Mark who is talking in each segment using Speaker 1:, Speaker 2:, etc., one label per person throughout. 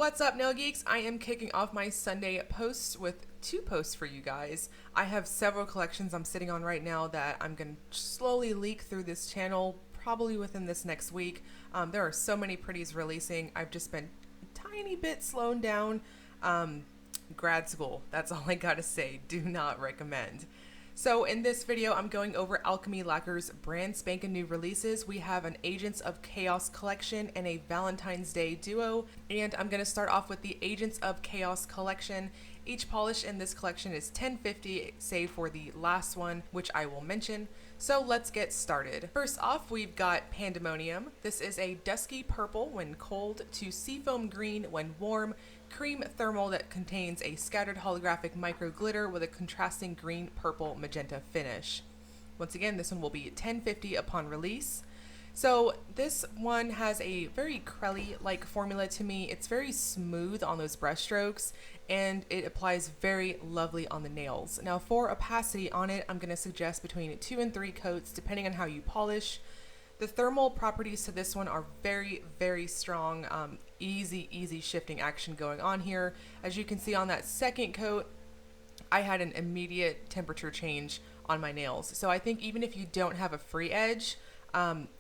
Speaker 1: What's up, Nail Geeks? I am kicking off my Sunday posts with two posts for you guys. I have several collections I'm sitting on right now that I'm going to slowly leak through this channel, probably within this next week. There are so many pretties releasing. I've just been a tiny bit slowed down. Grad school, that's all I gotta say. Do not recommend. So in this video, I'm going over Alchemy Lacquer's brand spanking new releases. We have an Agents of Chaos collection and a Valentine's Day duo. And I'm going to start off with the Agents of Chaos collection. Each polish in this collection is $10.50, save for the last one, which I will mention. So let's get started. First off, we've got Pandemonium. This is a dusky purple when cold to seafoam green when warm, cream thermal that contains a scattered holographic micro glitter with a contrasting green, purple, magenta finish. Once again, this one will be $10.50 upon release. So this one has a very Crelly-like formula to me. It's very smooth on those brush strokes and it applies very lovely on the nails. Now for opacity on it, I'm going to suggest between 2 and 3 coats depending on how you polish. The thermal properties to this one are very, very strong. Easy shifting action going on here. As you can see on that second coat, I had an immediate temperature change on my nails. So I think even if you don't have a free edge,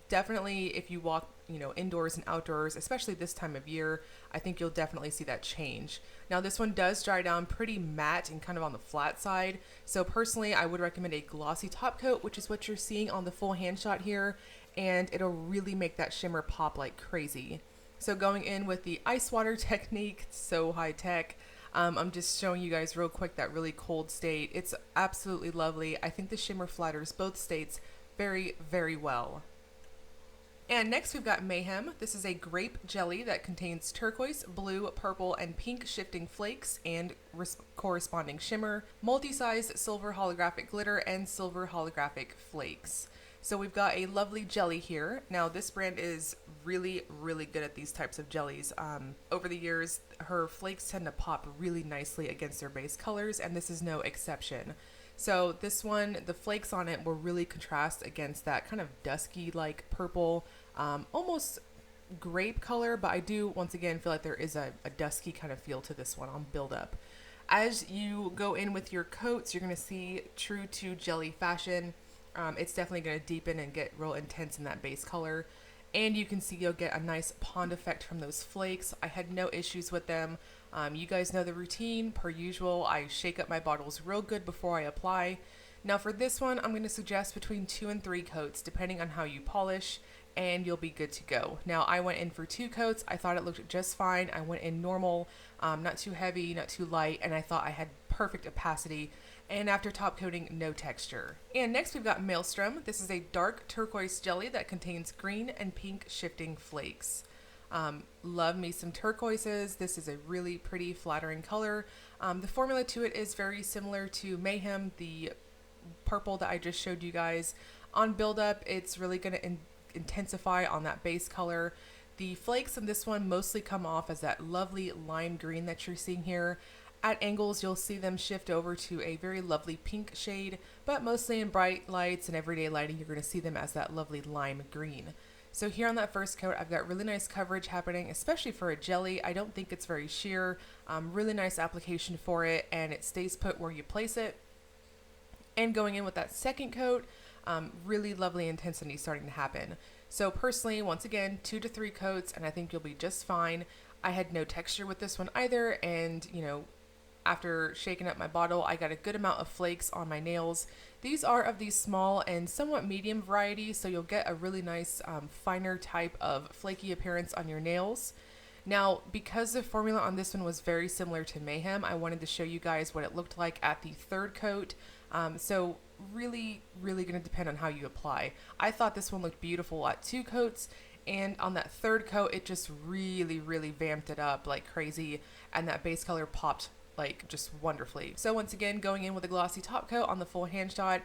Speaker 1: definitely if you walk, indoors and outdoors, especially this time of year, I think you'll definitely see that change. Now this one does dry down pretty matte and kind of on the flat side. So personally, I would recommend a glossy top coat, which is what you're seeing on the full hand shot here. And it'll really make that shimmer pop like crazy. So going in with the ice water technique, so high tech. I'm just showing you guys real quick that really cold state. It's absolutely lovely. I think the shimmer flatters both states very, very well. And next we've got Mayhem. This is a grape jelly that contains turquoise, blue, purple, and pink shifting flakes and corresponding shimmer, multi-size silver holographic glitter, and silver holographic flakes. So we've got a lovely jelly here. Now this brand is really good at these types of jellies. Over the years, her flakes tend to pop really nicely against their base colors, and this is no exception. So this one, the flakes on it will really contrast against that kind of dusky like purple, almost grape color, but I do once again feel like there is a dusky kind of feel to this one on build up. As you go in with your coats, you're going to see true to jelly fashion. It's definitely going to deepen and get real intense in that base color. And you can see you'll get a nice pond effect from those flakes. I had no issues with them. You guys know the routine. Per usual, I shake up my bottles real good before I apply. Now for this one, I'm going to suggest between 2 and 3 coats, depending on how you polish, and you'll be good to go. Now I went in for 2 coats. I thought it looked just fine. I went in normal, not too heavy, not too light, and I thought I had perfect opacity. And after top coating, no texture. And next we've got Maelstrom. This is a dark turquoise jelly that contains green and pink shifting flakes. Love me some turquoises. This is a really pretty flattering color. The formula to it is very similar to Mayhem, the purple that I just showed you guys. On buildup, it's really going to intensify on that base color. The flakes in this one mostly come off as that lovely lime green that you're seeing here. At angles, you'll see them shift over to a very lovely pink shade, but mostly in bright lights and everyday lighting, you're going to see them as that lovely lime green. So here on that first coat, I've got really nice coverage happening, especially for a jelly. I don't think it's very sheer. Really nice application for it, and it stays put where you place it. And going in with that second coat, really lovely intensity starting to happen. So personally, once again, 2 to 3 coats, and I think you'll be just fine. I had no texture with this one either, and after shaking up my bottle, I got a good amount of flakes on my nails. These are of the small and somewhat medium variety, so you'll get a really nice finer type of flaky appearance on your nails. Now, because the formula on this one was very similar to Mayhem, I wanted to show you guys what it looked like at the 3rd coat. So really going to depend on how you apply. I thought this one looked beautiful at 2 coats, and on that 3rd coat, it just really vamped it up like crazy, and that base color popped like just wonderfully. So once again, going in with a glossy top coat on the full hand shot,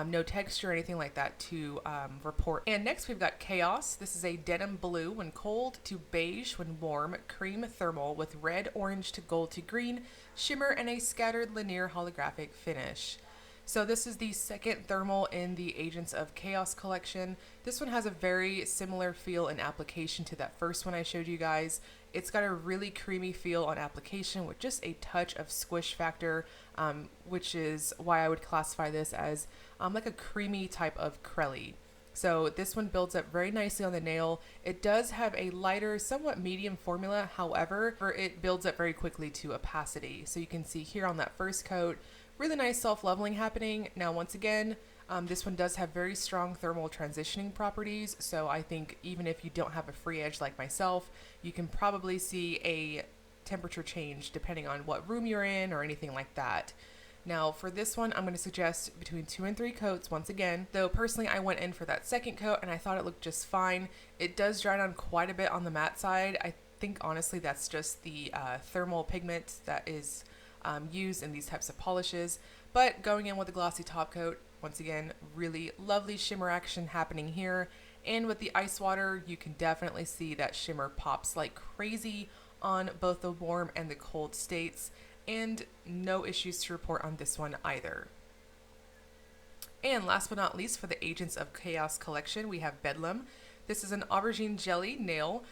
Speaker 1: no texture or anything like that to report. And next we've got Chaos. This is a denim blue when cold to beige when warm, cream thermal with red, orange to gold to green, shimmer, and a scattered linear holographic finish. So this is the second thermal in the Agents of Chaos collection. This one has a very similar feel and application to that first one I showed you guys. It's got a really creamy feel on application with just a touch of squish factor, which is why I would classify this as like a creamy type of crelly. So this one builds up very nicely on the nail. It does have a lighter, somewhat medium formula. However, it builds up very quickly to opacity. So you can see here on that first coat, really nice self-leveling happening. Now, once again, this one does have very strong thermal transitioning properties. So I think even if you don't have a free edge like myself, you can probably see a temperature change depending on what room you're in or anything like that. Now for this one, I'm going to suggest between 2 and 3 coats once again, though personally I went in for that second coat and I thought it looked just fine. It does dry down quite a bit on the matte side. I think honestly that's just the thermal pigment that is used in these types of polishes, but going in with a glossy top coat, once again, really lovely shimmer action happening here. And with the ice water, you can definitely see that shimmer pops like crazy on both the warm and the cold states. And no issues to report on this one either. And last but not least, for the Agents of Chaos collection, we have Bedlam. This is an aubergine jelly nail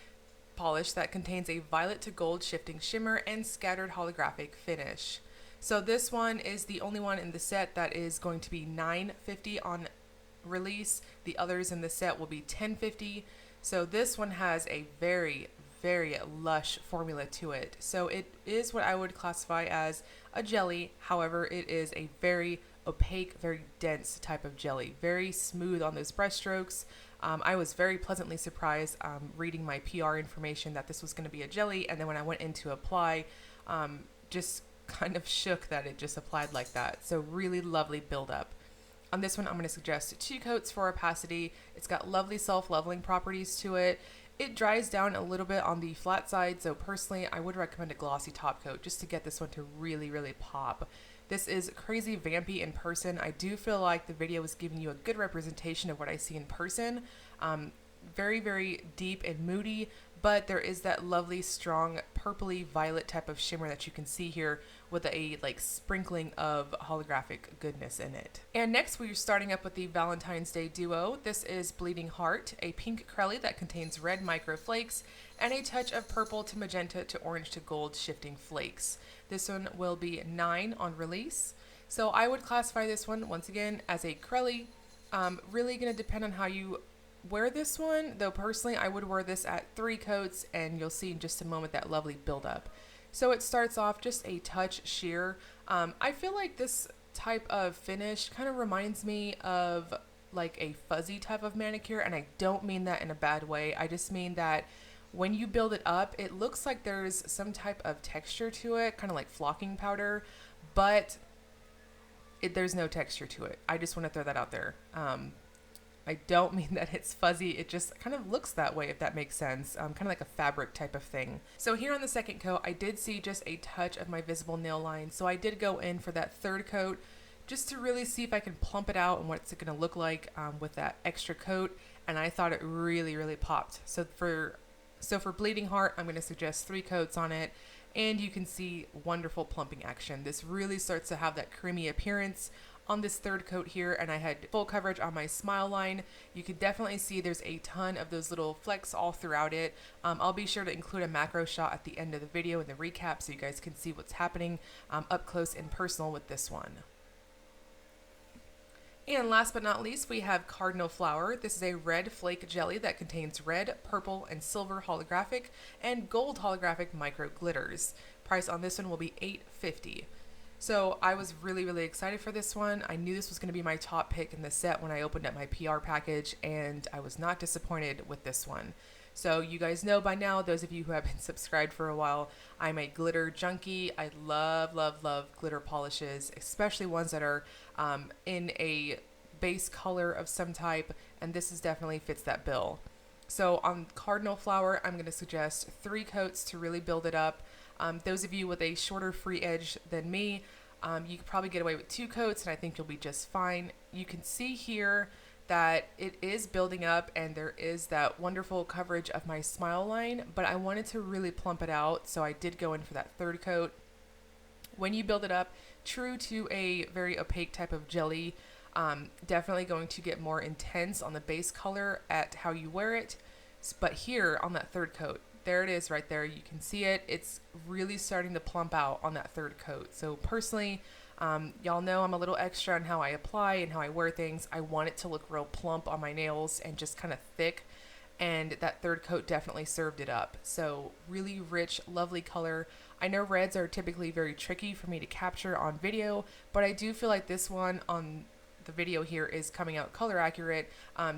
Speaker 1: polish that contains a violet to gold shifting shimmer and scattered holographic finish. So this one is the only one in the set that is going to be $9.50 on release. The others in the set will be $10.50. So this one has a very lush formula to it. So it is what I would classify as a jelly. However, it is a very opaque, very dense type of jelly. Very smooth on those brush strokes. I was very pleasantly surprised reading my PR information that this was going to be a jelly, and then when I went in to apply, just kind of shook that it just applied like that. So really lovely buildup. On this one, I'm going to suggest 2 coats for opacity. It's got lovely self-leveling properties to it. It dries down a little bit on the flat side, so personally I would recommend a glossy top coat just to get this one to really pop. This is crazy vampy in person. I do feel like the video is giving you a good representation of what I see in person. Very deep and moody, but there is that lovely strong purpley violet type of shimmer that you can see here with a like sprinkling of holographic goodness in it. And next we're starting up with the Valentine's Day duo. This is Bleeding Heart, a pink crelly that contains red micro flakes and a touch of purple to magenta to orange to gold shifting flakes. This one will be $9 on release. So I would classify this one once again as a crelly. Really going to depend on how you wear this one, though personally I would wear this at 3 coats, and you'll see in just a moment that lovely buildup. So it starts off just a touch sheer. I feel like this type of finish kind of reminds me of like a fuzzy type of manicure, and I don't mean that in a bad way. I just mean that when you build it up, it looks like there's some type of texture to it, kind of like flocking powder, but there's no texture to it. I just want to throw that out there. I don't mean that it's fuzzy, it just kind of looks that way, if that makes sense. Kind of like a fabric type of thing. So here on the second coat, I did see just a touch of my visible nail line, so I did go in for that third coat just to really see if I can plump it out and what it's going to look like with that extra coat, and I thought it really popped. So for Bleeding Heart, I'm going to suggest 3 coats on it, and you can see wonderful plumping action. This really starts to have that creamy appearance on this third coat here, and I had full coverage on my smile line. You can definitely see there's a ton of those little flecks all throughout it. I'll be sure to include a macro shot at the end of the video in the recap so you guys can see what's happening up close and personal with this one. And last but not least, we have Cardinal Flower. This is a red flake jelly that contains red, purple, and silver holographic and gold holographic micro glitters. Price on this one will be $8.50. So I was really excited for this one. I knew this was going to be my top pick in the set when I opened up my PR package, and I was not disappointed with this one. So you guys know by now, those of you who have been subscribed for a while, I'm a glitter junkie. I love glitter polishes, especially ones that are in a base color of some type, and this definitely fits that bill. So on Cardinal Flower, I'm going to suggest 3 coats to really build it up. Those of you with a shorter free edge than me, you could probably get away with 2 coats, and I think you'll be just fine. You can see here that it is building up, and there is that wonderful coverage of my smile line, but I wanted to really plump it out, so I did go in for that 3rd coat. When you build it up, true to a very opaque type of jelly, definitely going to get more intense on the base color at how you wear it. But here on that 3rd coat, there it is right there. You can see it. It's really starting to plump out on that third coat. So personally, y'all know I'm a little extra on how I apply and how I wear things. I want it to look real plump on my nails and just kind of thick. And that third coat definitely served it up. So really rich, lovely color. I know reds are typically very tricky for me to capture on video, but I do feel like this one on the video here is coming out color accurate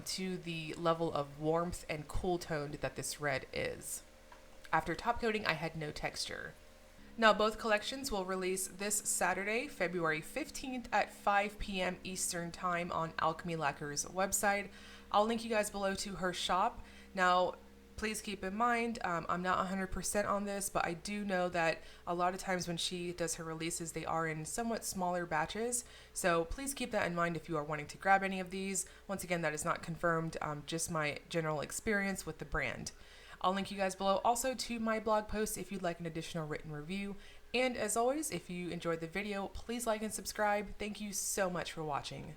Speaker 1: to the level of warmth and cool toned that this red is. After top coating, I had no texture. Now both collections will release this Saturday, February 15th at 5 p.m. Eastern Time on Alchemy Lacquer's website. I'll link you guys below to her shop. Now, please keep in mind, I'm not 100% on this, but I do know that a lot of times when she does her releases, they are in somewhat smaller batches. So please keep that in mind if you are wanting to grab any of these. Once again, that is not confirmed, just my general experience with the brand. I'll link you guys below also to my blog post if you'd like an additional written review. And as always, if you enjoyed the video, please like and subscribe. Thank you so much for watching.